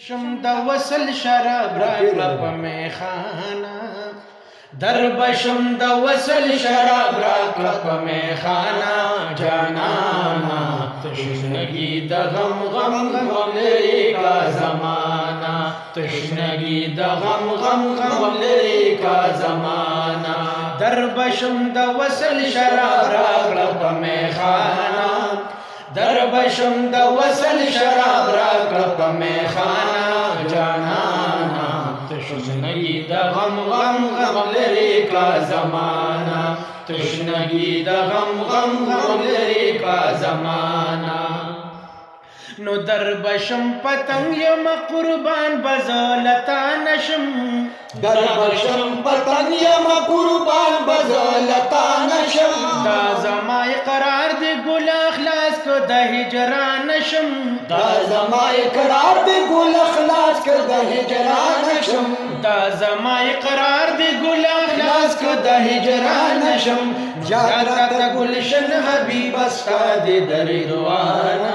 شم د وصل شراب راکړه په میخانه دربشم د وصل شراب راکړه په میخانه جانانا تشنگی د غم غم غم لري کا زمانہ تشنگی د غم غم غم لري کا زمانہ دربشم د وصل شراب راکړه په میخانه دربشم د وصل شراب راکړه په میخانه جانانا تشنگی د غم غم غم لري کا زمانہ تشنگی د غم غم غم لري کا زمانہ نو دربشم پتنگ یم قربان بزولتا نشم دربشم پتنگ یم قربان بزولتا نشم دا زمای قرار دی گل اخلاص کو د هجران نشم دا زمای قرار دی گل اخلاص کو د هجران نشم دا زمای قرار دی گل اخلاص کو د هجران نشم زیادت گلشن حبیب استاد دروانا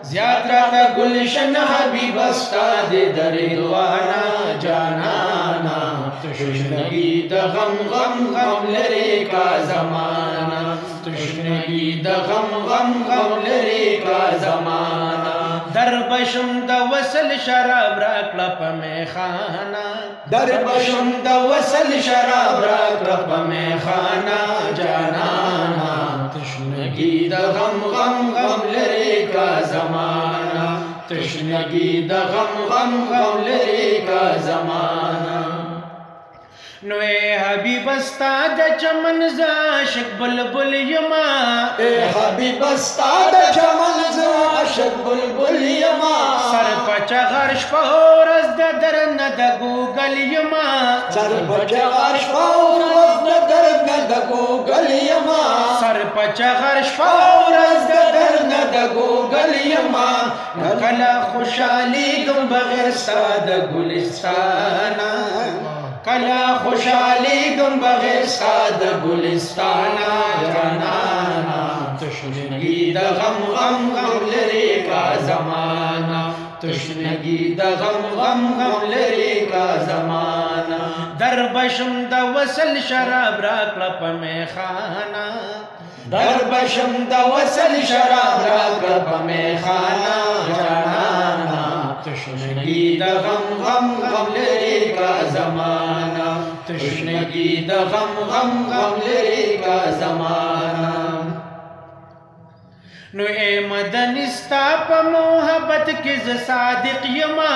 زیادت گلشن حبیب استاد دروانا جانانا تشنگی د غم غم غم لري کا زمانہ تشنگی د غم غم غم لري کا زمانہ دربشم د وصل شراب راکړه په میخانه دربشم د وصل شراب راکړه په میخانه جانانا تشنگی د غم غم غم لري کا زمانہ تشنگی د غم غم غم لري کا زمانہ نو اے حبیب استاد چمن ز عاشق بلبل یما اے حبیب استاد چمن ز عاشق بلبل یما سر پچا غرش پورز د درن د ګوګل یما سر پچا غرش پورز د درن د ګوګل یما سر پچا غرش پورز د درن د ګوګل یما کلا خوشالي ګم بغیر ساده ګلستانا کلا خوشحالی گم بغیر ساد گلستانا جانانا تشنگی د غم غم غم لري کا زمانہ تشنگی د غم غم غم لري کا زمانہ دربشم د وصل شراب راکړه په میخانه دربشم د وصل شراب راکړه په میخانه جانانا تشنگی د غم غم غم لري کا زمانہ تشنگی د غم غم غم لري کا زمانہ نو اے مدنی ستا په محبت کې ز صادق یما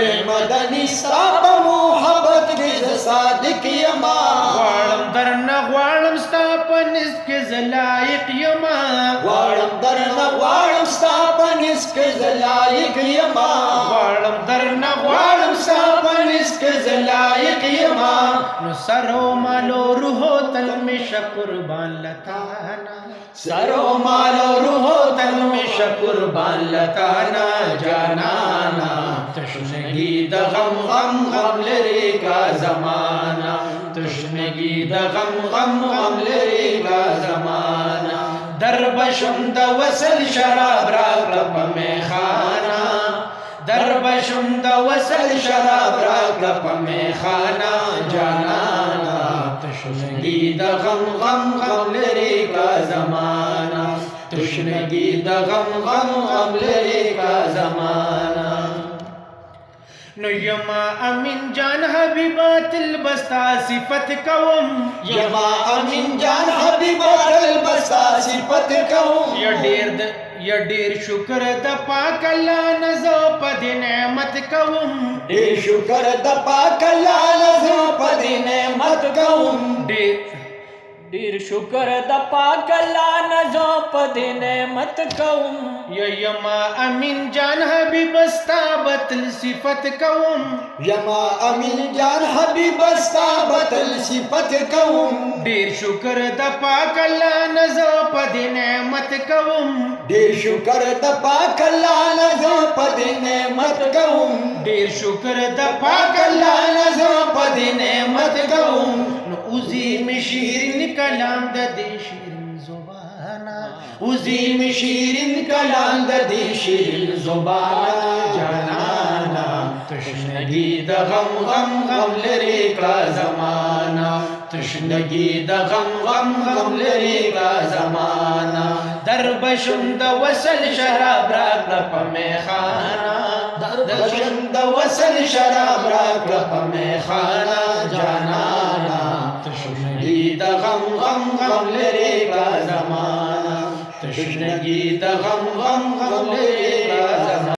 اے مدنی ستا په محبت کې ز صادق یما غواړم درنه غواړم ستا په نس کې ز لایق یما غواړم درنه غواړم ستا په نس کې ز لایق یما غواړم درنه غواړم ستا په نس کې ز لایق یما نو سرو مالو روحو تل می شکر بان لتانا سرو مالو روحو تل می شکر بان لتانا جانانا تشنگی د غم غم غم لري کا زمانہ تشنگی د غم غم غم لري کا زمانہ دربشم د وصل شراب راکړه په میخانه دربشم د وصل شراب راکړه په میخانه جانانا تشنگی د غم غم غم لري کا زمانہ تشنگی د غم غم غم لري کا زمانہ نو یما امین جان حبیبات البستا صفت کوم یما امین جان حبیبات البستا صفت کوم یا ډیر شکر د پاک الله نزو په نعمت کوم ډیر شکر د پاک الله نزو په نعمت کوم ډیر شکر د پاک الله نزو په نعمت کوم یما امین جان حبیب استا بتل صفت کوم یما امین جان حبیب استا بتل صفت کوم ډیر شکر د پاک الله نزو په نعمت کوم ډیر شکر د پاک الله نزو په نعمت کوم ډیر شکر د پاک الله نزو په نعمت کوم نو اوزی می شیرین کلام د دې شیرین زبانا اوزی می شیرین کلام د دې شیرین زبانا جانانا تشنگی د غم غم غم لري کا زمانہ تشنگی د غم غم غم لري کا زمانہ دربشم د وصل شراب راکړه په میخانه دربشم د وصل شراب راکړه په میخانه جانانا تشنگی د غم غم غم لري کا زمانہ تشنگی د غم غم غم لري کا زمانہ